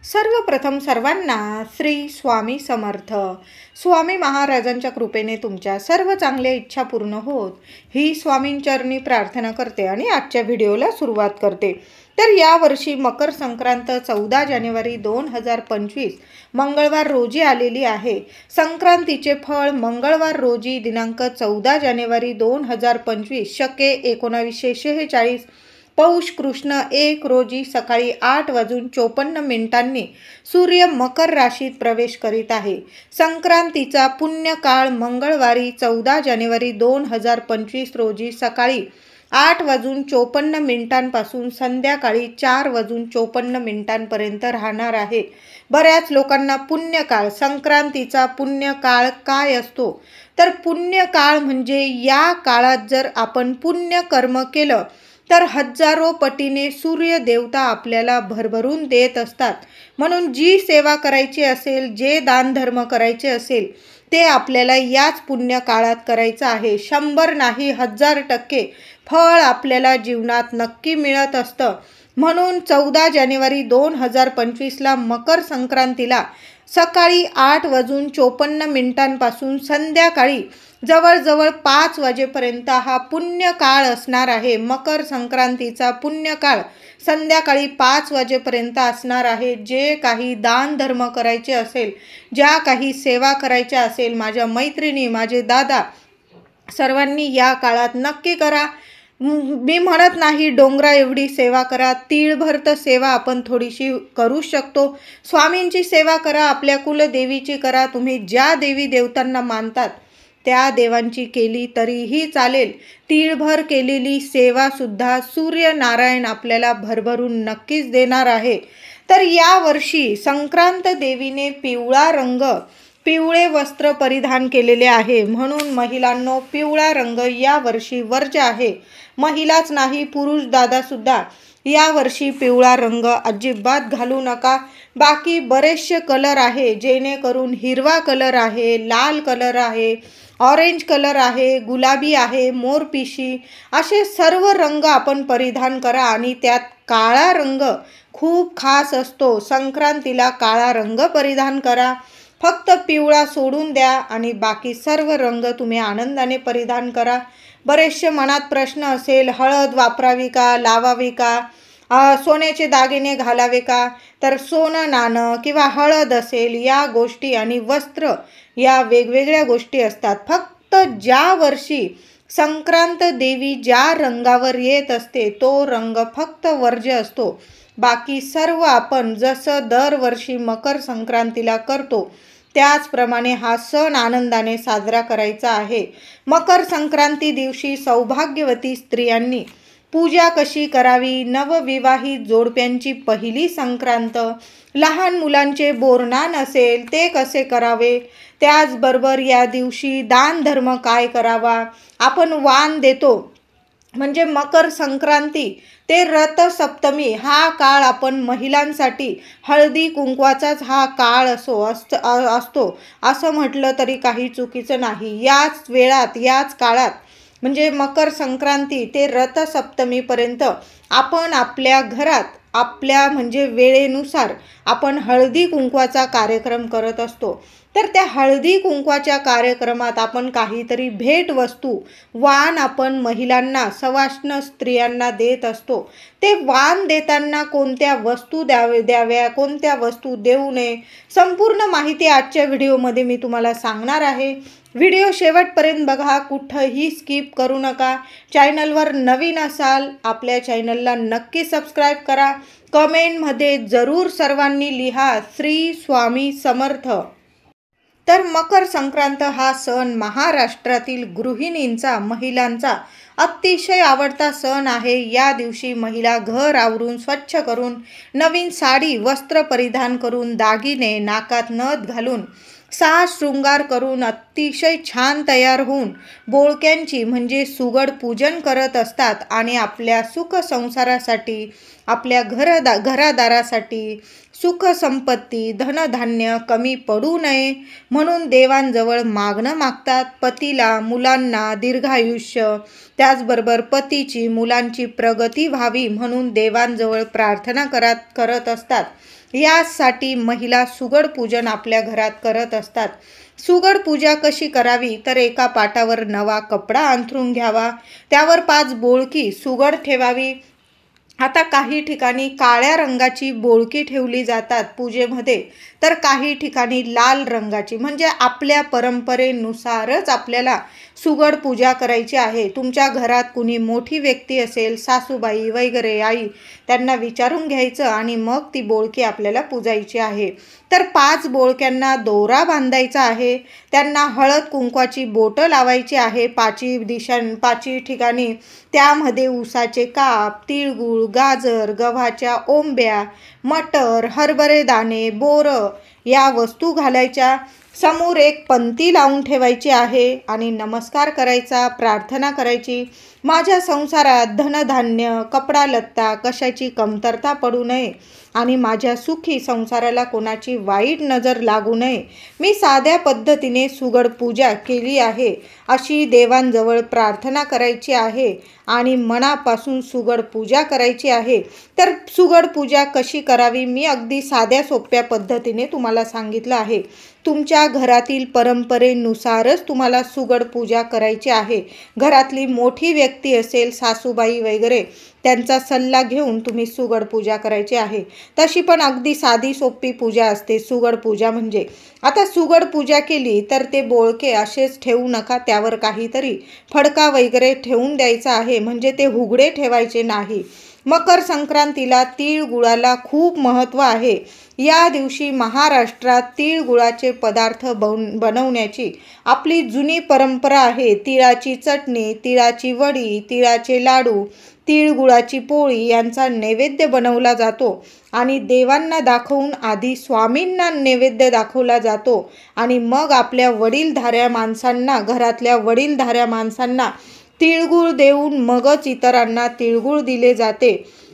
सर्वप्रथम सर्वांना श्री स्वामी समर्थ. स्वामी महाराजांच्या कृपेने तुमच्या सर्व चांगल्या इच्छा पूर्ण होत ही स्वामींचरणी प्रार्थना करते आणि आजच्या व्हिडिओला सुरुवात करते. तर यावर्षी मकर संक्रांत 14 जानेवारी 2025 मंगळवार रोजी आलेली आहे. संक्रांतीचे फळ मंगळवार रोजी दिनांक 14 जानेवारी 2025 शके 1946 पौष कृष्ण 1 रोजी सकाळी 8:54 सूर्य मकर राशीत प्रवेश करीत आहे. संक्रांतीचा पुण्यकाळ मंगळवारी 14 जानेवारी 2025 रोजी सकाळी 8:54 पासून संध्याकाळी 4:54 राहणार आहे. बऱ्याच लोकांना पुण्यकाळ, संक्रांतीचा पुण्यकाळ काय असतो, तर पुण्यकाळ म्हणजे या काळात जर आपण पुण्य कर्म केलं तर हजारो पटीने सूर्य देवता आपल्याला भरभरून देत असतात. म्हणून जी सेवा करायची असेल, जे दानधर्म करायचे असेल ते आपल्याला याच पुण्य काळात करायचं आहे. 100 नाही 1000% फळ आपल्याला जीवनात नक्की मिळत असतं. म्हणून 14 जानेवारी 2025ला मकर संक्रांतीला सकाळी 8:54 पासून संध्याकाळी जवळजवळ 5 वाजेपर्यंत हा पुण्यकाळ असणार आहे. मकर संक्रांतीचा पुण्यकाळ संध्याकाळी 5 वाजेपर्यंत असणार आहे. जे काही दानधर्म करायचे असेल, ज्या काही सेवा करायच्या असेल, माझ्या मैत्रिणी, माझे दादा सर्वांनी या काळात नक्की करा. मी म्हणत नाही डोंगरा एवढी सेवा करा, तीळभर तर सेवा आपण थोडीशी करू शकतो. स्वामींची सेवा करा, आपल्या कुलदेवीची करा, तुम्ही ज्या देवी देवतांना मानतात त्या देवांची केली तरीही चालेल. तीळभर केलेली सेवासुद्धा सूर्यनारायण आपल्याला भरभरून नक्कीच देणार आहे. तर यावर्षी संक्रांत देवीने पिवळे वस्त्र परिधान केलेले आहे. म्हणून महिलांनो, पिवळा रंग यावर्षी वर्ज्य आहे. महिलाच नाही, पुरुष दादासुद्धा यावर्षी पिवळा रंग अजिबात घालू नका. बाकी बरेचसे कलर आहे, जेणेकरून हिरवा कलर आहे, लाल कलर आहे, ऑरेंज कलर आहे, गुलाबी आहे, मोरपिशी असे सर्व रंग आपण परिधान करा. आणि त्यात काळा रंग खूप खास असतो. संक्रांतीला काळा रंग परिधान करा. फक्त पिवळा सोडून द्या आणि बाकी सर्व रंग तुम्ही आनंदाने परिधान करा. बरेचसे मनात प्रश्न असेल, हळद वापरावी का, लावावी का, सोन्याचे दागिने घालावे का, तर सोनं नाणं किंवा हळद असेल, या गोष्टी आणि वस्त्र या वेगवेगळ्या गोष्टी असतात. फक्त ज्या वर्षी संक्रांत देवी ज्या रंगावर येत असते तो रंग फक्त वर्ज्य असतो. बाकी सर्व आपण जसं दरवर्षी मकर संक्रांतीला करतो त्याचप्रमाणे हा सण आनंदाने साजरा करायचा आहे. मकर संक्रांती दिवशी सौभाग्यवती स्त्रियांनी पूजा कशी करावी, नवविवाहित जोडप्यांची पहिली संक्रांत, लहान मुलांचे बोरनान असेल ते कसे करावे, त्याचबरोबर या दिवशी दानधर्म काय करावा. आपण वाण देतो म्हणजे मकर संक्रांती ते रथसप्तमी हा काळ आपण महिलांसाठी हळदी कुंकवाचाच हा काळ असतो असं म्हटलं तरी काही चुकीचं नाही. याच वेळात, याच काळात म्हणजे मकर संक्रांती ते रथसप्तमीपर्यंत आपण आपल्या घरात आपल्या म्हणजे वेळेनुसार आपण हळदी कुंकवाचा कार्यक्रम करत असतो. तर त्या हळदी कुंकवाच्या कार्यक्रमात आपण काहीतरी भेटवस्तू, वाण आपण महिलांना, सवाष्ण स्त्रियांना देत असतो. ते वाण देताना कोणत्या वस्तू द्याव्या, कोणत्या वस्तू देऊ नये, संपूर्ण माहिती आजच्या व्हिडिओमध्ये मी तुम्हाला सांगणार आहे. व्हिडिओ शेवटपर्यंत बघा, कुठंही स्किप करू नका. चॅनलवर नवीन असाल आपल्या चॅनलला नक्की सबस्क्राईब करा. कमेंटमध्ये जरूर सर्वांनी लिहा श्री स्वामी समर्थ. तर मकर संक्रांत हा सण महाराष्ट्रातील गृहिणींचा, महिलांचा अतिशय आवडता सण आहे. या दिवशी महिला घर आवरून स्वच्छ करून, नवीन साडी वस्त्र परिधान करून, दागिने, नाकात नथ घालून, साज शृंगार करून अतिशय छान तयार होऊन बोळक्यांची म्हणजे सुगड पूजन करत असतात. आणि आपल्या सुख संसारासाठी, आपल्या घरादारासाठी सुख संपत्ती, धनधान्य कमी पडू नये म्हणून देवांजवळ मागणं मागतात. पतीला, मुलांना दीर्घायुष्य, त्याचबरोबर पतीची, मुलांची प्रगती व्हावी म्हणून देवांजवळ प्रार्थना करत असतात. यासाठी महिला सुगड पूजन आपल्या घरात करत असतात. सुगड पूजा कशी करावी तर एका पाटावर नवा कपडा अंथरून घ्यावा, त्यावर 5 बोळकी सुगड ठेवावी. आता काही ठिकाणी काळ्या रंगाची बोळकी ठेवली जातात पूजेमध्ये, तर काही ठिकाणी लाल रंगाची. म्हणजे आपल्या परंपरेनुसारच आपल्याला सुगड पूजा करायची आहे. तुमच्या घरात कुणी मोठी व्यक्ती असेल, सासूबाई वगैरे आई, त्यांना विचारून घ्यायचं आणि मग ती बोळकी आपल्याला पूजायची आहे. तर 5 बोळक्यांना दोरा बांधायचा आहे, त्यांना हळद कुंकवाची बोटं लावायची आहे 5 ठिकाणी. त्यामध्ये उसाचे काप, तिळगुळ, गाजर, गव्हाच्या ओंब्या, मटर, हरभरे दाणे, बोरं या वस्तू घालायच्या. समोर एक पंती लावून ठेवायची आहे आणि नमस्कार करायचा, प्रार्थना करायची. माझ्या संसारात धनधान्य, कपडा लत्ता कशाची कमतरता पडू नये आणि माझ्या सुखी संसाराला कोणाची वाईट नजर लागू नये. मी साध्या पद्धतीने सुगड पूजा केली आहे अशी देवांजवळ प्रार्थना करायची आहे आणि मनापासून सुगड पूजा करायची आहे. तर सुगड पूजा कशी करावी मी अगदी साध्या सोप्या पद्धतीने तुम्हाला सांगितलं आहे. तुमच्या घरातील परंपरेनुसारच तुम्हाला सुगड पूजा करायची आहे. घरातली मोठी व्यक्ती असेल, सासूबाई वगैरे, त्यांचा सल्ला घेऊन तुम्ही सुगड पूजा करायची आहे. तशी पण अगदी साधी सोपी पूजा असते सुगड पूजा म्हणजे. आता सुगड पूजा केली तर ते बोळके असेच ठेवू नका, त्यावर काहीतरी फडका वगैरे ठेवून द्यायचा आहे, म्हणजे ते उघडे ठेवायचे नाही. मकर संक्रांतीला तिळगुळाला खूप महत्त्व आहे. या दिवशी महाराष्ट्रात तिळगुळाचे पदार्थ बनवण्याची आपली जुनी परंपरा आहे. तिळाची चटणी, तिळाची वडी, तिळाचे लाडू, तिळगुळाची पोळी यांचा नैवेद्य बनवला जातो आणि देवांना दाखवून आधी स्वामींना नैवेद्य दाखवला जातो आणि मग आपल्या वडीलधाऱ्या माणसांना, घरातल्या वडीलधाऱ्या माणसांना तिळगुळ देऊन मगच इतरांना तिळगुळ दिले जाते.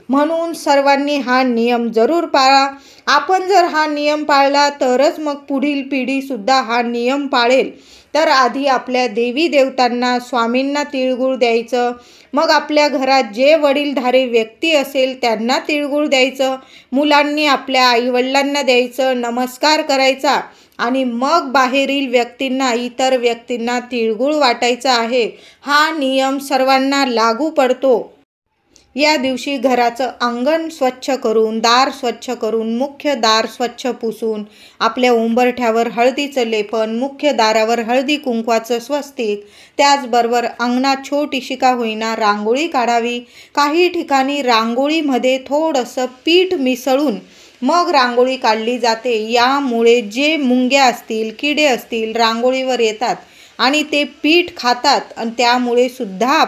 म्हणून सर्वांनी हा नियम जरूर पाळा. आपण जर हा नियम पाळला तरच मग पुढील पिढीसुद्धा हा नियम पाळेल. तर आधी आपल्या देवी देवतांना, स्वामींना तिळगुळ द्यायचं, मग आपल्या घरात जे वडीलधारे व्यक्ती असेल त्यांना तिळगुळ द्यायचं, मुलांनी आपल्या आईवडिलांना द्यायचं, नमस्कार करायचा आणि मग बाहेरील व्यक्तींना, इतर व्यक्तींना तिळगुळ वाटायचा आहे. हा नियम सर्वांना लागू पडतो. या दिवशी घराचं अंगण स्वच्छ करून, दार स्वच्छ करून, मुख्य दार स्वच्छ पुसून, आपल्या उंबरठ्यावर हळदीचं लेपन, मुख्य दारावर हळदी कुंकवाचं स्वस्तिक, त्याचबरोबर अंगणात छोटीशी का होईना रांगोळी काढावी. काही ठिकाणी रांगोळीमध्ये थोडंसं पीठ मिसळून मग रांगोळी काढली जाते. यामुळे जे मुंग्या असतील, किडे असतील रांगोळीवर येतात आणि ते पीठ खातात आणि त्यामुळे सुद्धा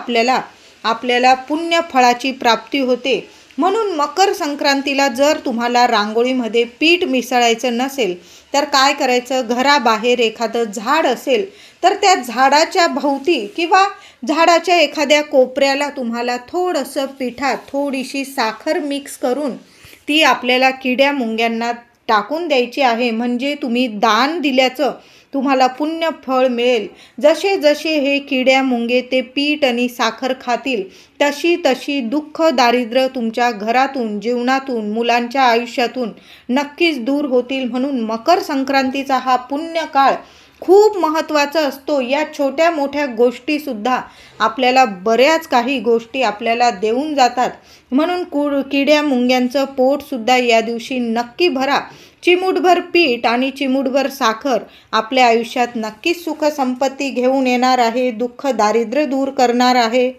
आपल्याला पुण्य फळाची प्राप्ती होते. म्हणून मकर संक्रांतीला जर तुम्हाला रांगोळीमध्ये पीठ मिसळायचं नसेल तर काय करायचं, घराबाहेर एखादं झाड असेल तर त्या झाडाच्या भोवती किंवा झाडाच्या एखाद्या कोपऱ्याला तुम्हाला थोडंसं पिठात थोडीशी साखर मिक्स करून ती आपल्याला किड्या मुंग्यांना टाकून द्यायची आहे. म्हणजे तुम्ही दान दिल्याचं तुम्हाला पुण्य फळ मिळेल. जसे जसे हे किड्या मुंगे ते पीठ आणि साखर खातील तशी तशी दुःख दारिद्र्य तुमच्या घरातून, जीवनातून, मुलांच्या आयुष्यातून नक्कीच दूर होतील. म्हणून मकर संक्रांतीचा हा पुण्य काळ खूप महत्त्वाचा असतो. या छोट्या मोठ्या गोष्टीसुद्धा आपल्याला बऱ्याच काही गोष्टी आपल्याला देऊन जातात. म्हणून किड्या मुंग्यांचं पोटसुद्धा या दिवशी नक्की भरा. चिमूटभर पीठ आणि चिमूटभर साखर आपल्या आयुष्यात नक्कीच सुख संपत्ती घेऊन येणार आहे, दुःख दारिद्र्य दूर करणार आहे.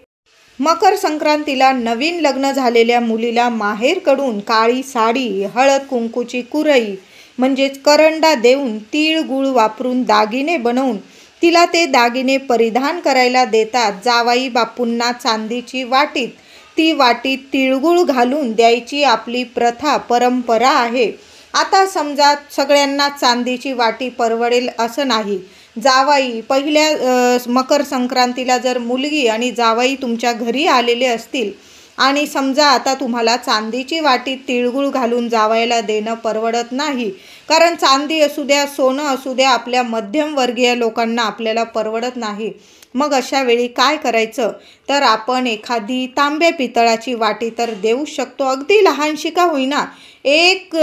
मकर संक्रांतीला नवीन लग्न झालेल्या मुलीला माहेरकडून काळी साडी, हळद कुंकूची कुरई म्हणजेच करंडा देऊन तीळ गुळ वापरून दागिने बनवून तिला ते दागिने परिधान करायला देतात. जावाई बापूंना चांदीची वाटीत, ती वाटीत तिळगुळ घालून द्यायची आपली प्रथा, परंपरा आहे. आता समजा सगळ्यांना चांदीची वाटी परवडेल असं नाही. जावाई पहिल्या मकर संक्रांतीला जर मुलगी आणि जावाई तुमच्या घरी आलेले असतील आणि समजा आता तुम्हाला चांदीची वाटी तिळगुळ घालून जावायला देणं परवडत नाही, कारण चांदी असू द्या, सोनं असू द्या, आपल्या मध्यमवर्गीय लोकांना आपल्याला परवडत नाही. मग अशा वेळी काय करायचं तर आपण एखादी तांब्या पितळाची वाटी तर देऊ शकतो, अगदी लहानशी का होईना. एक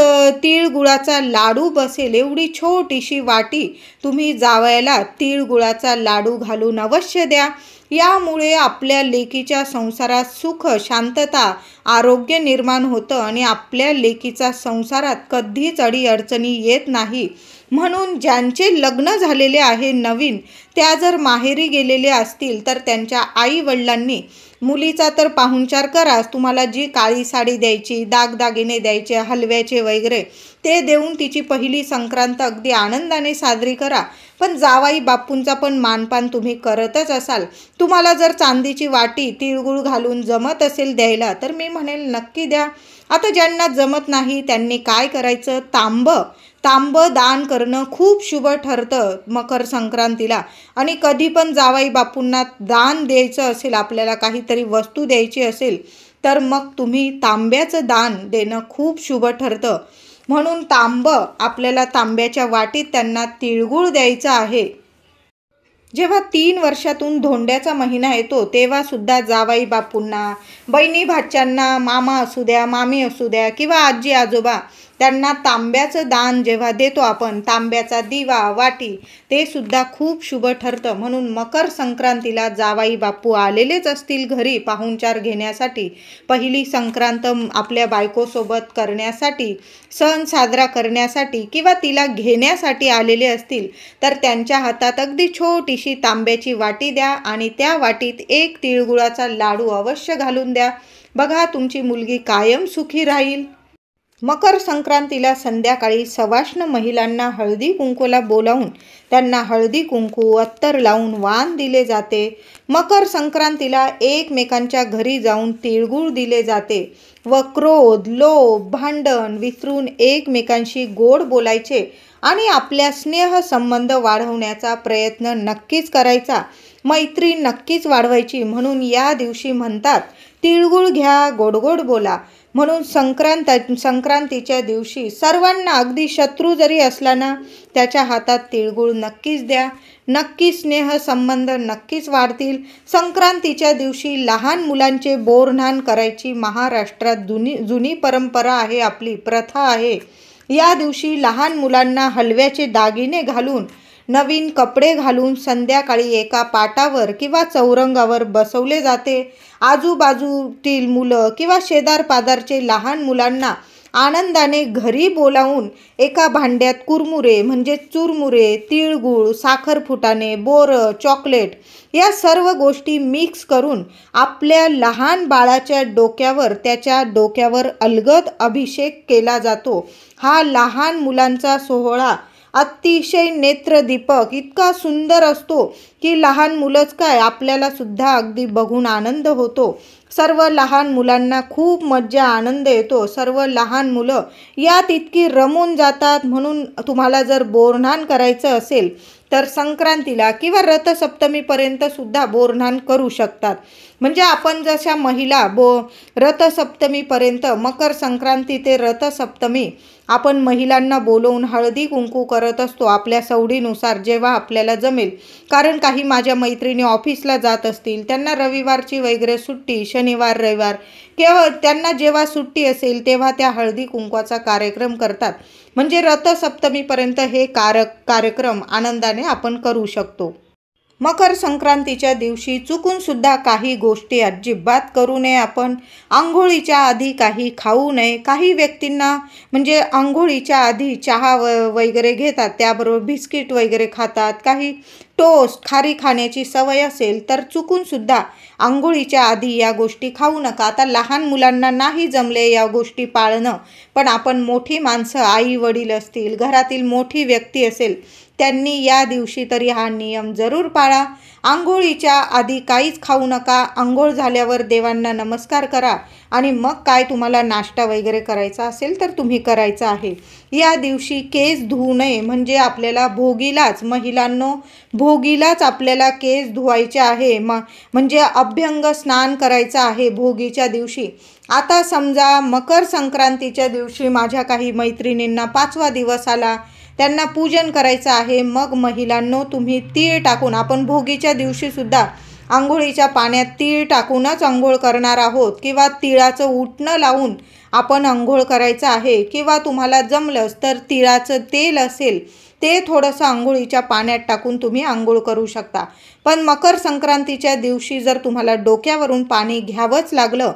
तिळगुळाचा लाडू बसेल एवढी छोटीशी वाटी तुम्ही जावयाला तिळगुळाचा लाडू घालून अवश्य द्या. यामुळे आपल्या लेकीच्या संसारात सुख, शांतता, आरोग्य निर्माण होतं आणि आपल्या लेकीचा संसारात कधीच अडीअडचणी येत नाही. म्हणून ज्यांचे लग्न झालेले आहे नवीन, त्या जर माहेरी गेलेले असतील तर त्यांच्या आई वडिलांनी मुलीचा तर पाहुणचार कराच. तुम्हाला जी काळी साडी द्यायची, दागदागिने द्यायचे, हलव्याचे वगैरे ते देऊन तिची पहिली संक्रांत अगदी आनंदाने साजरी करा. पण जावाई बापूंचा पण मानपान तुम्ही करतच असाल. तुम्हाला जर चांदीची वाटी तिळगुळ घालून जमत असेल द्यायला तर मी म्हणेल नक्की द्या. आता ज्यांना जमत नाही त्यांनी काय करायचं, तांब दान करणं खूप शुभ ठरतं मकर संक्रांतीला. आणि कधी पण जावाई बापूंना दान द्यायचं असेल, आपल्याला काहीतरी वस्तू द्यायची असेल तर मग तुम्ही तांब्याचं दान देणं खूप शुभ ठरतं. म्हणून आपल्याला तांब्याच्या वाटीत त्यांना तिळगुळ द्यायचं आहे. जेव्हा 3 वर्षातून धोंड्याचा महिना येतो तेव्हा सुद्धा जावाई बापूंना, बहिणी भाच्यांना, मामा असू द्या, मामी असू द्या किंवा आजी आजोबा, त्यांना तांब्याचं दान जेव्हा देतो आपण, तांब्याचा दिवा, वाटी, ते सुद्धा खूप शुभ ठरतं. म्हणून मकर संक्रांतीला जावाई बापू आलेलेच असतील घरी पाहुणचार घेण्यासाठी, पहिली संक्रांत आपल्या बायकोसोबत करण्यासाठी, सण साजरा करण्यासाठी किंवा तिला घेण्यासाठी आलेले असतील तर त्यांच्या हातात अगदी छोटीशी तांब्याची वाटी द्या आणि त्या वाटीत एक तिळगुळाचा लाडू अवश्य घालून द्या. बघा, तुमची मुलगी कायम सुखी राहील. मकर संक्रांतीला संध्याकाळी सवाष्ण महिलांना हळदी कुंकूला बोलावून त्यांना हळदी कुंकू, अत्तर लावून वाण दिले जाते. मकर संक्रांतीला एकमेकांच्या घरी जाऊन तिळगुळ दिले जाते व क्रोध, लोभ, भांडण विसरून एकमेकांशी गोड बोलायचे आणि आपल्या स्नेहसंबंध वाढवण्याचा प्रयत्न नक्कीच करायचा. मैत्री नक्कीच वाढवायची. म्हणून या दिवशी म्हणतात, तिळगुळ घ्या, गोड गोड बोला. म्हणून संक्रांतीच्या दिवशी सर्वांना, अगदी शत्रू जरी असला ना, त्याच्या हातात तिळगुळ नक्कीच द्या. नक्की स्नेहसंबंध नक्कीच वाढतील. संक्रांतीच्या दिवशी लहान मुलांचे बोरन्हाण करायची महाराष्ट्रात जुनी परंपरा आहे, आपली प्रथा आहे. या दिवशी लहान मुलांना हलव्याचे दागिने घालून, नवीन कपडे घालून संध्याकाळी एका पाटावर किंवा चौरंगावर बसवले जाते. आजूबाजूतील मुलं किंवा शेजारपाजारचे लहान मुलांना आनंदाने घरी बोलावून एका भांड्यात कुरमुरे म्हणजे चुरमुरे, तिळगुळ, साखर फुटाणे, बोरं, चॉकलेट या सर्व गोष्टी मिक्स करून आपल्या लहान बाळाच्या डोक्यावर, त्याच्या डोक्यावर अलगद अभिषेक केला जातो. हा लहान मुलांचा सोहळा अतिशय नेत्रदीपक इतका सुंदर असतो की लहान मुलंच काय, आपल्याला सुद्धा अगदी बघून आनंद होतो. सर्व लहान मुलांना खूप मज्जा, आनंद येतो. सर्व लहान मुलं यात इतकी रमून जातात. म्हणून तुम्हाला जर बोरन्हाण करायचं असेल तर संक्रांतीला किंवा रथसप्तमीपर्यंत सुद्धा बोरन्हाण करू शकतात. म्हणजे आपण जशा महिला रथसप्तमीपर्यंत, मकर संक्रांती ते रथसप्तमी आपण महिलांना बोलवून हळदी कुंकू करत असतो आपल्या सवडीनुसार, जेव्हा आपल्याला जमेल. कारण काही माझ्या मैत्रिणी ऑफिसला जात असतील, त्यांना रविवारची वगैरे सुट्टी, शनिवार रविवार किंवा त्यांना जेव्हा सुट्टी असेल तेव्हा त्या हळदी कुंकवाचा कार्यक्रम करतात. म्हणजे रथसप्तमीपर्यंत हे कार्यक्रम आनंदाने आपण करू शकतो. मकर संक्रांतीच्या दिवशी चुकून सुद्धा काही गोष्टी अजिबात करू नये. आपण आंघोळीच्या आधी काही खाऊ नये. काही व्यक्तींना म्हणजे आंघोळीच्या आधी चहा वगैरे घेतात, त्याबरोबर बिस्किट वगैरे खातात. काही टोस्ट, खारी खाण्याची सवय असेल तर चुकून सुद्धा आंघोळीच्या आधी या गोष्टी खाऊ नका. आता लहान मुलांना नाही जमले या गोष्टी पाळणं, पण आपण मोठी माणसं, आई वडील असतील, घरातील मोठी व्यक्ती असेल, त्यांनी या दिवशी तरी हा नियम जरूर पाळा. आंघोळीच्या आधी काहीच खाऊ नका. आंघोळ झाल्यावर देवांना नमस्कार करा आणि मग काय तुम्हाला नाश्ता वगैरे करायचा असेल तर तुम्ही करायचा आहे. या दिवशी केस धुवू नये. म्हणजे आपल्याला भोगीलाच, महिलांनो, भोगीलाच आपल्याला केस धुवायचे आहे. म्हणजे अभ्यंग स्नान करायचं आहे भोगीच्या दिवशी. आता समजा मकर संक्रांतीच्या दिवशी माझ्या काही मैत्रिणींना 5वा दिवस आला, त्यांना पूजन करायचं आहे. मग महिलांनो, तुम्ही तीळ टाकून, आपण भोगीच्या दिवशी सुद्धा आंघोळीच्या पाण्यात तीळ टाकूनच आंघोळ करणार आहोत किंवा तिळाचं उटणं लावून आपण अंघोळ करायचं आहे, किंवा तुम्हाला जमलंच तर तिळाचं तेल असेल ते थोडंसं अंघोळीच्या पाण्यात टाकून तुम्ही अंघोळ करू शकता. पण मकर संक्रांतीच्या दिवशी जर तुम्हाला डोक्यावरून पाणी घ्यावंच लागलं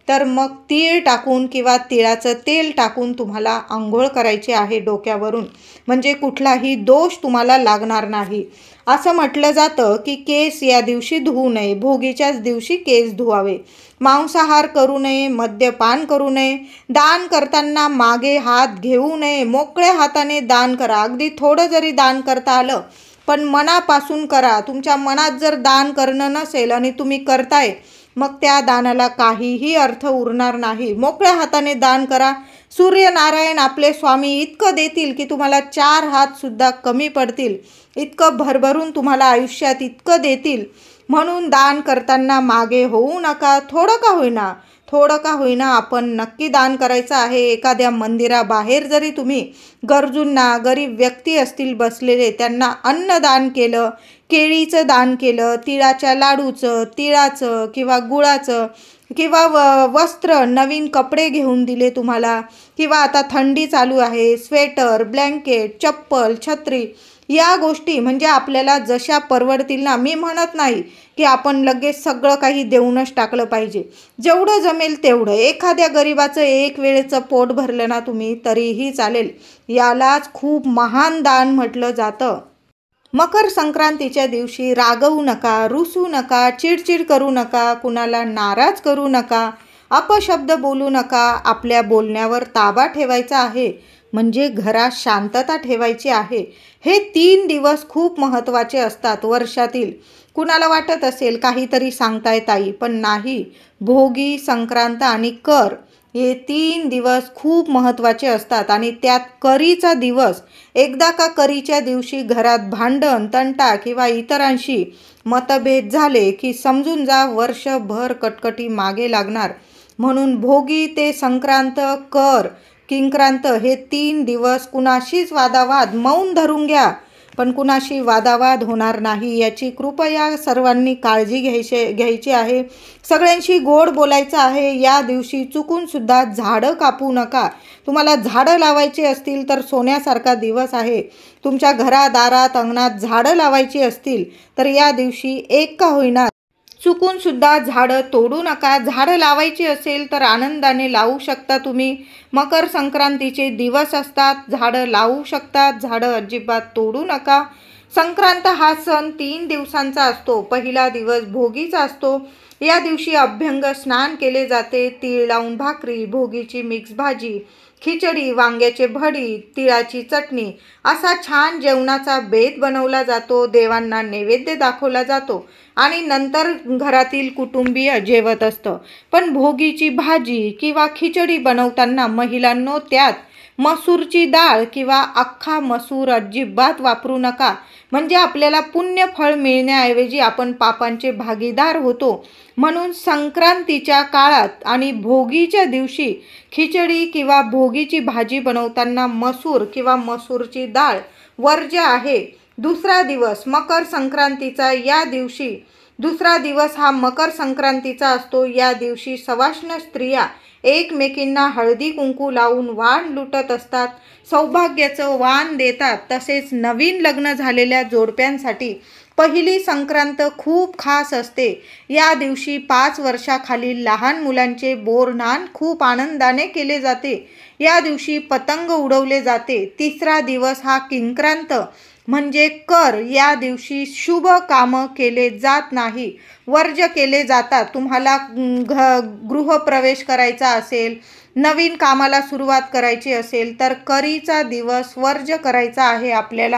तर मग तीळ टाकून किंवा तिळाचं तेल टाकून तुम्हाला अंघोळ करायची आहे डोक्यावरून, म्हणजे कुठलाही दोष तुम्हाला लागणार नाही. असं म्हटलं जातं की केस या दिवशी धुवू नये, भोगीच्याच दिवशी केस धुवावे, मांसाहार करू नये, मद्यपान करू नये, दान करताना मागे हात घेऊ नये, मोकळ्या हाताने दान करा. अगदी थोडं जरी दान करता आलं पण मनापासून करा. तुमच्या मनात जर दान करणं नसेल आणि तुम्ही करताय मग त्या दानाला काहीही अर्थ उरणार नाही. मोकळ्या हाताने दान करा. सूर्यनारायण आपले स्वामी इतकं देतील की तुम्हाला 4 हातसुद्धा कमी पडतील, इतकं भरभरून तुम्हाला आयुष्यात इतकं देतील. म्हणून दान करताना मागे होऊ नका. थोडं का होईना आपण नक्की दान करायचं आहे. एखाद्या मंदिराबाहेर जरी तुम्ही गरजूंना, गरीब व्यक्ती असतील बसलेले, त्यांना अन्नदान केलं, केळीचं दान केलं, तिळाच्या लाडूचं, तिळाचं किंवा गुळाचं, किंवा वस्त्र, नवीन कपडे घेऊन दिले तुम्हाला, किंवा आता थंडी चालू आहे, स्वेटर, ब्लँकेट, चप्पल, छत्री, या गोष्टी म्हणजे आपल्याला जशा परवडतील ना. मी म्हणत नाही की आपण लगेच सगळं काही देऊनच टाकलं पाहिजे. जेवढं जमेल तेवढं. एखाद्या गरिबाचं एक वेळेचं पोट भरलं ना तुम्ही तरीही चालेल. यालाच खूप महान दान म्हटलं जातं. मकर संक्रांतीच्या दिवशी रागवू नका, रुसू नका, चिडचिड करू नका, कुणाला नाराज करू नका, अपशब्द बोलू नका. आपल्या बोलण्यावर ताबा ठेवायचा आहे, म्हणजे घरात शांतता ठेवायची आहे. हे 3 दिवस खूप महत्त्वाचे असतात वर्षातील. कुणाला वाटत असेल काहीतरी सांगताय ताई, पण नाही. भोगी, संक्रांत आणि कर हे 3 दिवस खूप महत्त्वाचे असतात. आणि त्यात करीचा दिवस, एकदा का करीच्या दिवशी घरात भांडण, तंटा किंवा इतरांशी मतभेद झाले की समजून जा वर्षभर कटकटी मागे लागणार. म्हणून भोगी ते संक्रांत, कर, किंक्रांत हे 3 दिवस कुणाशीच वादावाद, मौन धरून घ्या, पण कुणाशी वादावाद होणार नाही याची कृपया सर्वांनी काळजी घ्यायची आहे. सगळ्यांशी गोड बोलायचं आहे. या दिवशी चुकूनसुद्धा झाडं कापू नका. तुम्हाला झाडं लावायची असतील तर सोन्यासारखा दिवस आहे. तुमच्या घरादारात, अंगणात झाडं लावायची असतील तर या दिवशी एक का होईना चुकूनसुद्धा झाडं तोडू नका. झाडं लावायची असेल तर आनंदाने लावू शकता तुम्ही. मकर संक्रांतीचे दिवस असतात, झाडं लावू शकतात, झाडं अजिबात तोडू नका. संक्रांत हा सण 3 दिवसांचा असतो. पहिला दिवस भोगीचा असतो. या दिवशी अभ्यंग स्नान केले जाते. तीळ लावून भाकरी, भोगीची मिक्स भाजी, खिचडी, वांग्याचे भरीत, तिळाची चटणी असा छान जेवणाचा बेत बनवला जातो. देवांना नैवेद्य दाखवला जातो आणि नंतर घरातील कुटुंबीय जेवत असतं. पण भोगीची भाजी किंवा खिचडी बनवताना महिलांनो त्यात मसूरची डाळ किंवा अख्खा मसूर अजिबात वापरू नका. म्हणजे आपल्याला पुण्यफळ मिळण्याऐवजी आपण पापांचे भागीदार होतो. म्हणून संक्रांतीच्या काळात आणि भोगीच्या दिवशी खिचडी किंवा भोगीची भाजी बनवताना मसूर किंवा मसूरची डाळ वर्ज्य आहे. दुसरा दिवस मकर संक्रांतीचा, या दिवशी दुसरा दिवस हा मकर संक्रांतीचा असतो. या दिवशी सवाष्ण स्त्रिया एकमेकींना हळदी कुंकू लावून वाण लुटत असतात, सौभाग्याचं वाण देतात. तसेच नवीन लग्न झालेल्या जोडप्यांसाठी पहिली संक्रांत खूप खास असते. या दिवशी 5 वर्षाखालील लहान मुलांचे बोरनान खूप आनंदाने केले जाते. या दिवशी पतंग उडवले जाते. तिसरा दिवस हा किंक्रांत म्हणजे कर. या दिवशी शुभ कामं केले जात नाही, वर्ज्य केले जातात. तुम्हाला गृहप्रवेश करायचा असेल, नवीन कामाला सुरुवात करायची असेल तर करीचा दिवस वर्ज्य करायचा आहे आपल्याला.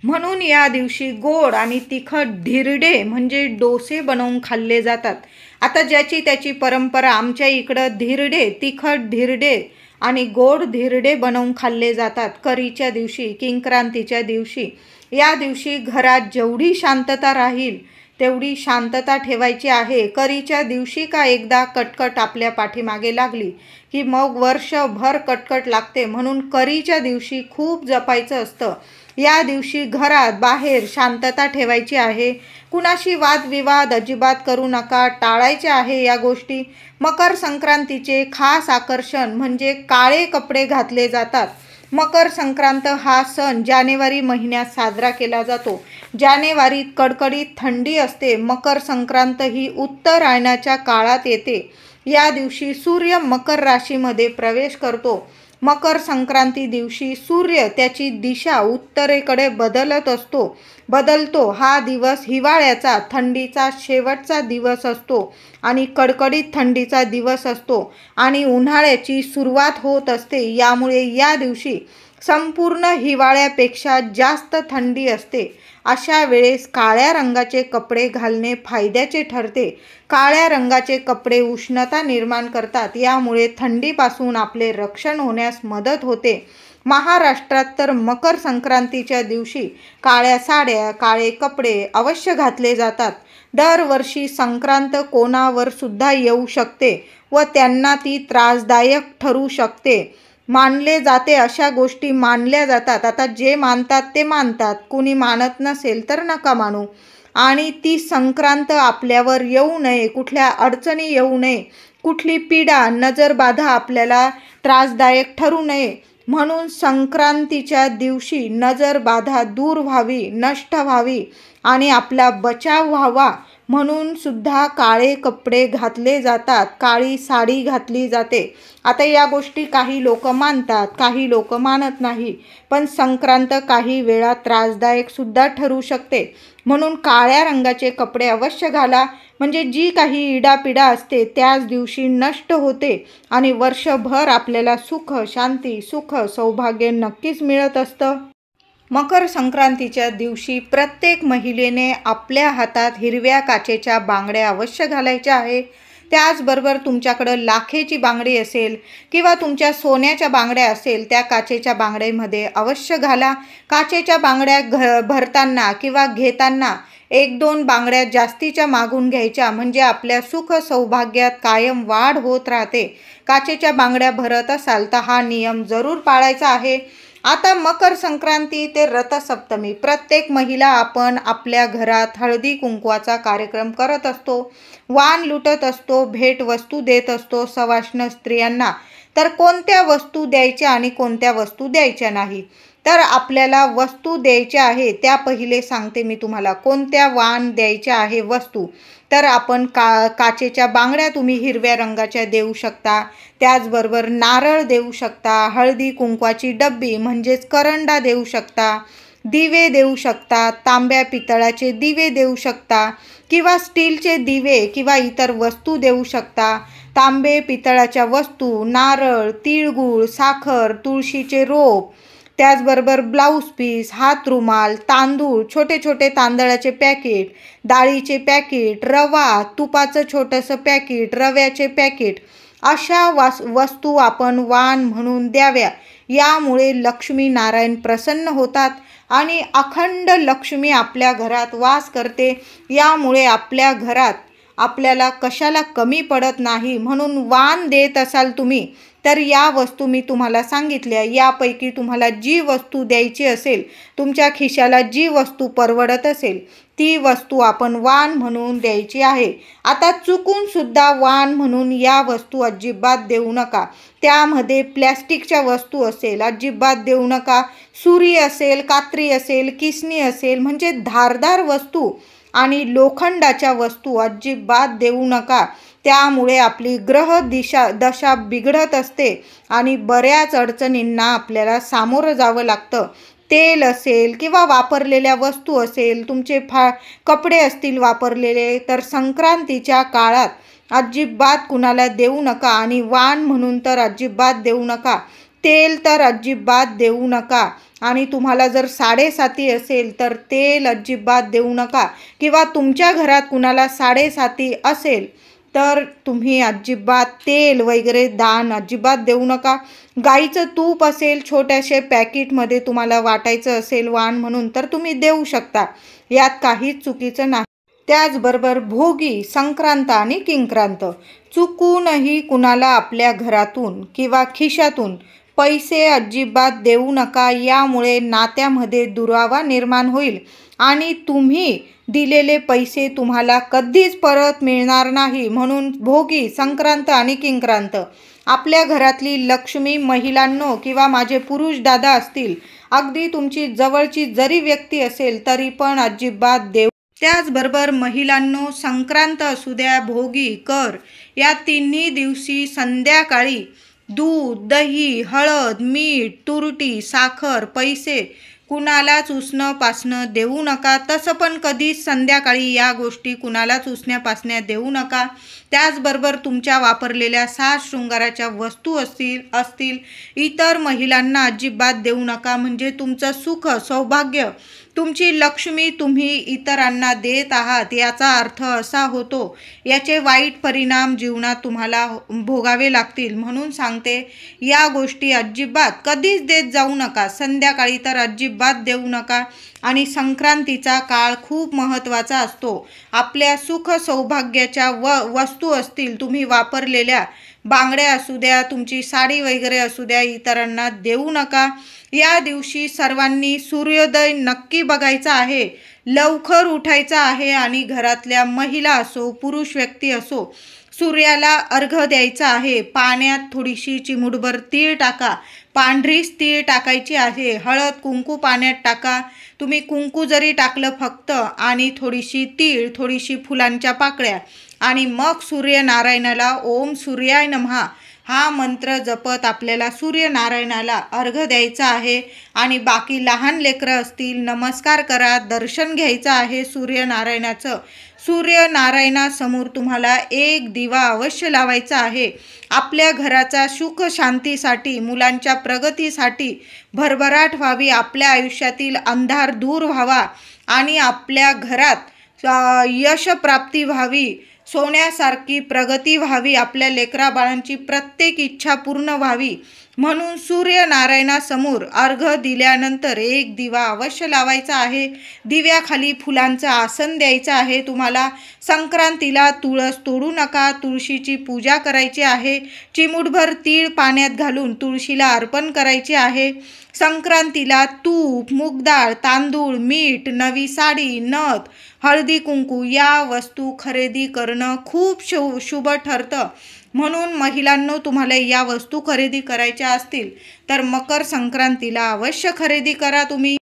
म्हणून या दिवशी गोड आणि तिखट धिरडे म्हणजे डोसे बनवून खाल्ले जातात. आता ज्याची त्याची परंपरा. आमच्या इकडं धिरडे, तिखट धिरडे आणि गोड धिरडे बनवून खाल्ले जातात करीच्या दिवशी, किंक्रांतीच्या दिवशी. या दिवशी घरात जेवढी शांतता राहील तेवढी शांतता ठेवायची आहे. करीच्या दिवशी का एकदा कटकट आपल्या पाठीमागे लागली की मग वर्षभर कटकट लागते. म्हणून करीच्या दिवशी खूप जपायचं असतं. या दिवशी घरात बाहेर शांतता ठेवायची आहे. कुणाशी वादविवाद अजिबात करू नका, टाळायचे आहे या गोष्टी. मकर संक्रांतीचे खास आकर्षण म्हणजे काळे कपडे घातले जातात. मकर संक्रांत हा सण जानेवारी महिन्यात साजरा केला जातो. जानेवारीत कडकडीत थंडी असते. मकर संक्रांत ही उत्तरायणाच्या काळात येते. या दिवशी सूर्य मकर राशीमध्ये प्रवेश करतो. मकर संक्रांती दिवशी सूर्य त्याची दिशा उत्तरेकडे बदलतो. हा दिवस हिवाळ्याचा, थंडीचा शेवटचा दिवस असतो आणि कडकडीत थंडीचा दिवस असतो आणि उन्हाळ्याची सुरुवात होत असते. यामुळे या दिवशी संपूर्ण हिवाळ्यापेक्षा जास्त थंडी असते. अशा वेळेस काळ्या रंगाचे कपडे घालणे फायद्याचे ठरते. काळ्या रंगाचे कपडे उष्णता निर्माण करतात. यामुळे थंडीपासून आपले रक्षण होण्यास मदत होते. महाराष्ट्रात तर मकर संक्रांतीच्या दिवशी काळ्या साड्या, काळे कपडे अवश्य घातले जातात. दरवर्षी संक्रांत कोणावर सुद्धा येऊ शकते व त्यांना ती त्रासदायक ठरू शकते. मानले जाते अशा गोष्टी मानल्या जातात. आता जे मानतात ते मानतात, कुणी मानत नसेल तर नका मानू. आणि ती संक्रांत आपल्यावर येऊ नये, कुठल्या अडचणी येऊ नये, कुठली पीडा नजरबाधा आपल्याला त्रासदायक ठरू नये म्हणून संक्रांतीच्या दिवशी नजरबाधा दूर व्हावी, नष्ट व्हावी आणि आपला बचाव व्हावा म्हणून सुद्धा काळे कपडे घातले जातात. काळी साडी घातली जाते. आता या गोष्टी काही लोक मानतात, काही लोक मानत नाही. पण संक्रांत काही वेळा त्रासदायक सुद्धा ठरू शकते. म्हणून काळ्या रंगाचे कपडे अवश्य घाला. म्हणजे जी काही इडापिडा असते त्याच दिवशी नष्ट होते आणि वर्षभर आपल्याला सुख, शांती, सुख, सौभाग्य नक्कीच मिळत असतं. मकर संक्रांतीच्या दिवशी प्रत्येक महिलेने आपल्या हातात हिरव्या काचेच्या बांगड्या अवश्य घालायच्या आहे. त्याचबरोबर तुमच्याकडं लाखेची बांगडी असेल किंवा तुमच्या सोन्याच्या बांगड्या असेल त्या काचेच्या बांगड्यामध्ये अवश्य घाला. काचेच्या बांगड्या भरताना किंवा घेताना 1-2 बांगड्या जास्तीच्या मागून घ्यायच्या म्हणजे आपल्या सुख सौभाग्यात कायम वाढ होत राहते. काचेच्या बांगड्या भरत असाल तर हा नियम जरूर पाळायचा आहे. आता मकर संक्रांती ते रथसप्तमी प्रत्येक महिला आपण आपल्या घरात हळदी कुंकवाचा कार्यक्रम करत असतो, वाण लुटत असतो, भेटवस्तू देत असतो सवाष्ण स्त्रियांना. तर कोणत्या वस्तू द्यायच्या आणि कोणत्या वस्तू द्यायच्या नाही, तर आपल्याला वस्तू द्यायच्या आहे त्या पहिले सांगते मी तुम्हाला. कोणत्या वाण द्यायच्या आहे वस्तू, तर आपण काचेच्या बांगड्या तुम्ही हिरव्या रंगाच्या देऊ शकता. त्याचबरोबर नारळ देऊ शकता, हळदी कुंकवाची डब्बी म्हणजेच करंडा देऊ शकता, दिवे देऊ शकता, तांब्या पितळाचे दिवे देऊ शकता किंवा स्टीलचे दिवे किंवा इतर वस्तू देऊ शकता. तांबे पितळाच्या वस्तू, नारळ, तिळगुळ, साखर, तुळशीचे रोप, त्याचबरोबर ब्लाऊज पीस, हात रुमाल, तांदूळ, छोटे छोटे तांदळाचे पॅकेट, डाळीचे पॅकेट, रवा, तुपाचं छोटंसं पॅकेट, रव्याचे पॅकेट अशा वस्तू आपण वाण म्हणून द्याव्या. यामुळे लक्ष्मी नारायण प्रसन्न होतात आणि अखंड लक्ष्मी आपल्या घरात वास करते. यामुळे आपल्या घरात आपल्याला कशाला कमी पडत नाही. म्हणून वाण देत असाल तुम्ही तर या वस्तू मी तुम्हाला सांगितल्या, यापैकी तुम्हाला जी वस्तू द्यायची असेल, तुमच्या खिशाला जी वस्तू परवडत असेल ती वस्तू आपण वाण म्हणून द्यायची आहे. आता चुकून सुद्धा वाण म्हणून या वस्तू अजिबात देऊ नका. त्यामध्ये प्लॅस्टिकच्या वस्तू असेल अजिबात देऊ नका. सुरी असेल, कात्री असेल, किसणी असेल म्हणजे धारदार वस्तू आणि लोखंडाच्या वस्तू अजिबात देऊ नका. त्यामुळे आपली ग्रह दशा बिघडत असते आणि बऱ्याच अडचणींना आपल्याला सामोरं जावं लागतं. तेल असेल किंवा वापरलेल्या वस्तू असेल, तुमचे कपडे असतील वापरलेले, तर संक्रांतीच्या काळात अजिबात कुणाला देऊ नका आणि वाण म्हणून तर अजिबात देऊ नका. तेल तर अजिबात देऊ नका. आणि तुम्हाला जर साडेसाती असेल तर तेल अजिबात देऊ नका. किंवा तुमच्या घरात कुणाला साडेसाती असेल तर तुम्ही अजिबात तेल वगैरे दान अजिबात देऊ नका. गाईचं तूप असेल छोट्याशा पॅकेटमध्ये तुम्हाला वाटायचं असेल वाण म्हणून तर तुम्ही देऊ शकता. यात काहीच चुकीचं नाही. त्याचबरोबर भोगी, संक्रांत आणि किंक्रांत. चुकूनही कुणाला आपल्या घरातून किंवा खिशातून पैसे अजिबात देऊ नका. यामुळे नात्यामध्ये दुरावा निर्माण होईल आणि तुम्ही दिलेले पैसे तुम्हाला कधीच परत मिळणार नाही. म्हणून भोगी, संक्रांत आणि किंक्रांत आपल्या घरातली लक्ष्मी, महिलांनो किंवा माझे पुरुष दादा असतील, अगदी तुमची जवळची जरी व्यक्ती असेल तरी पण अजिबात देऊ. त्याचबरोबर महिलांनो, संक्रांत असू द्या, भोगी, कर या तिन्ही दिवशी संध्याकाळी दूध, दही, हळद, मीठ, तुरटी, साखर, पैसे कुणालाच उसणं पासणं देऊ नका. तसं पण कधीच संध्याकाळी या गोष्टी कुणालाच उसण्या पासण्या देऊ नका. त्याचबरोबर तुमच्या वापरलेल्या साज शृंगाराच्या वस्तू असतील इतर महिलांना अजिबात देऊ नका. म्हणजे तुमचं सुख, सौभाग्य, तुमची लक्ष्मी तुम्ही इतरांना देत आहात याचा अर्थ असा होतो. याचे वाईट परिणाम जीवनात तुम्हाला भोगावे लागतील. म्हणून सांगते, या गोष्टी अजिबात कधीच देत जाऊ नका. संध्याकाळी तर अजिबात देऊ नका. आणि संक्रांतीचा काळ खूप महत्त्वाचा असतो. आपल्या सुख सौभाग्याच्या वस्तू असतील, तुम्ही वापरलेल्या बांगड्या असू द्या, तुमची साडी वगैरे असू द्या, इतरांना देऊ नका. या दिवशी सर्वांनी सूर्योदय नक्की बघायचा आहे, लवकर उठायचं आहे आणि घरातल्या महिला असो, पुरुष व्यक्ती असो, सूर्याला अर्घ्य द्यायचा आहे. पाण्यात थोडीशी चिमूटभर तीळ टाका, पांढरीच तीळ टाकायची आहे. हळद, कुंकू पाण्यात टाका. तुम्ही कुंकू जरी टाकलं फक्त आणि थोडीशी तीळ, थोडीशी फुलांच्या पाकळ्या आणि मग सूर्यनारायणाला ओम सूर्याय नमः हा मंत्र जपत आपल्याला सूर्यनारायणाला अर्घ्य द्यायचा आहे. आणि बाकी लहान लेकरं असतील, नमस्कार करा, दर्शन घ्यायचं आहे सूर्यनारायणाचं. सूर्यनारायणासमोर तुम्हाला एक दिवा अवश्य लावायचा आहे. आपल्या घराचा सुख शांतीसाठी, मुलांच्या प्रगतीसाठी, भरभराट व्हावी, आपल्या आयुष्यातील अंधार दूर व्हावा आणि आपल्या घरात यशप्राप्ती व्हावी, सोन्यासारखी प्रगती व्हावी, आपल्या लेकराबाळांची प्रत्येक इच्छा पूर्ण व्हावी. म्हणून सूर्यनारायणासमोर अर्घ्य दिल्यानंतर एक दिवा अवश्य लावायचा आहे. दिव्याखाली फुलांचं आसन द्यायचं आहे. तुम्हाला संक्रांतीला तुळस तोडू नका, तुळशीची पूजा करायची आहे. चिमूटभर तीळ पाण्यात घालून तुळशीला अर्पण करायचे आहे. संक्रांतीला तूप, मूगडाळ, तांदूळ, मीठ, नवी साडी, नथ, हळदी कुंकू या वस्तू खरेदी करणं खूप शुभ ठरतं. म्हणून महिलांनो, तुम्हाला या वस्तू खरेदी करायच्या असतील तर मकर संक्रांतीला अवश्य खरेदी करा तुम्ही.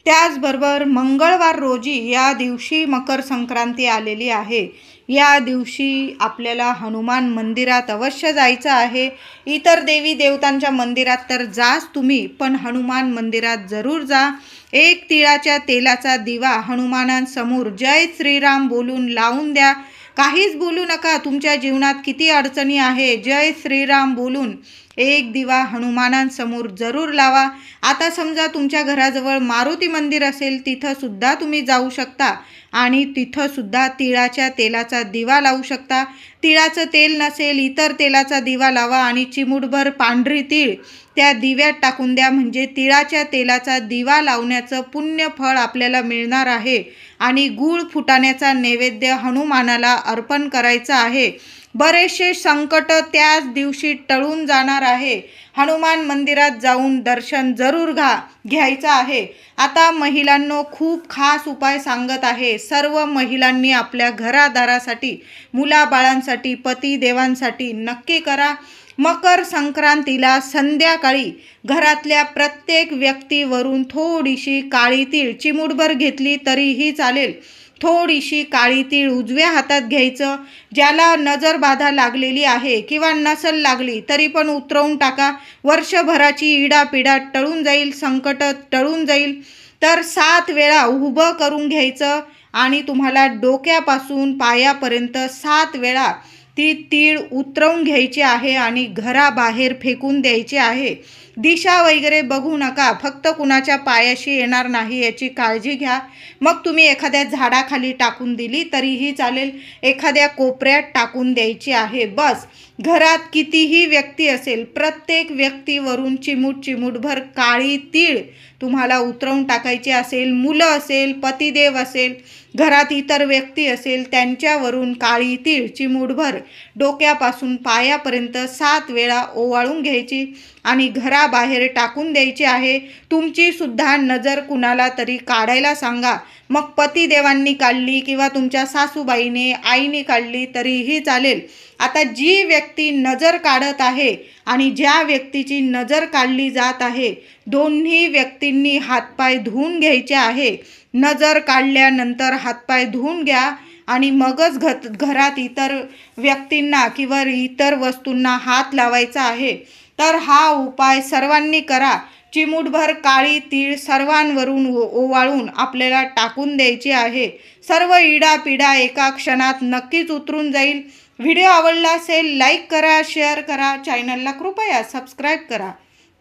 त्याचबरोबर मंगळवार रोजी या दिवशी मकर संक्रांती आलेली आहे. या दिवशी आपल्याला हनुमान मंदिरात अवश्य जायचं आहे. इतर देवी देवतांच्या मंदिरात तर जाच तुम्ही, पण हनुमान मंदिरात जरूर जा. एक तिळाच्या तेलाचा दिवा हनुमानांसमोर जय श्रीराम बोलून लावून द्या. काहीच बोलू नका. तुमच्या जीवनात किती अडचणी आहे, जय श्रीराम बोलून एक दिवा हनुमानांसमोर जरूर लावा. आता समजा तुमच्या घराजवळ मारुती मंदिर असेल, तिथं सुद्धा तुम्ही जाऊ शकता आणि तिथं सुद्धा तिळाच्या तेलाचा दिवा लावू शकता. तिळाचं तेल नसेल, इतर तेलाचा दिवा लावा आणि चिमूटभर पांढरी तीळ त्या दिव्यात टाकून द्या. म्हणजे तिळाच्या तेलाचा दिवा लावण्याचं पुण्य फळ आपल्याला मिळणार आहे. आणि गूळ फुटाण्याचा नैवेद्य हनुमानाला अर्पण करायचा आहे. बरेचसे संकट त्याच दिवशी टळून जाणार आहे. हनुमान मंदिरात जाऊन दर्शन जरूर घ्यायचं आहे. आता महिलांनो, खूप खास उपाय सांगत आहे. सर्व महिलांनी आपल्या घरादारासाठी, मुलाबाळांसाठी, पतिदेवांसाठी नक्की करा. मकर संक्रांतीला संध्याकाळी घरातल्या प्रत्येक व्यक्तीवरून थोडीशी काळी तीळ चिमूटभर घेतली तरीही चालेल. थोडीशी काळी तीळ उजव्या हातात घ्यायचं. ज्याला नजरबाधा लागलेली आहे किंवा नसल लागली तरी पण उतरवून टाका. वर्षभराची इडापिडा टळून जाईल, संकट टळून जाईल. तर 7 वेळा उभं करून घ्यायचं आणि तुम्हाला डोक्यापासून पायापर्यंत 7 वेळा ती तीळ उतरवून घ्यायची आहे आणि घराबाहेर फेकून द्यायची आहे. दिशा वगैरे बघू नका, फक्त कुणाच्या पायाशी येणार नाही याची काळजी घ्या. मग तुम्ही एखाद्या झाडाखाली टाकून दिली तरीही चालेल, एखाद्या कोपऱ्यात टाकून द्यायची आहे बस. घरात कितीही व्यक्ती असेल, प्रत्येक व्यक्तीवरून चिमूटभर काळी तीळ तुम्हाला उतरवून टाकायची असेल. मुलं असेल, पतिदेव असेल, घरात इतर व्यक्ती असेल, त्यांच्यावरून काळी तीळ चिमूटभर डोक्यापासून पायापर्यंत 7 वेळा ओवाळून घ्यायची आणि घराबाहेर टाकून द्यायची आहे. तुमची सुद्धा नजर कुणाला तरी काढायला सांगा. मग पतिदेवांनी काढली किंवा तुमच्या सासूबाईने, आईने काढली तरीही चालेल. आता जी व्यक्ती नजर काढत आहे आणि ज्या व्यक्तीची नजर काढली जात आहे, दोन्ही व्यक्तींनी हातपाय धुवून घ्यायचे आहे. नजर काढल्यानंतर हातपाय धुवून घ्या आणि मगच घरात इतर व्यक्तींना किंवा इतर वस्तूंना हात लावायचा आहे. तर हा उपाय सर्वांनी करा. चिमूटभर काळी तीळ सर्वांवरून ओवाळून आपल्याला टाकून द्यायची आहे. सर्व इडापिडा एका क्षणात नक्कीच उतरून जाईल. व्हिडिओ आवडला असेल लाईक करा, शेअर करा, चॅनलला कृपया सबस्क्राईब करा.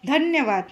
धन्यवाद.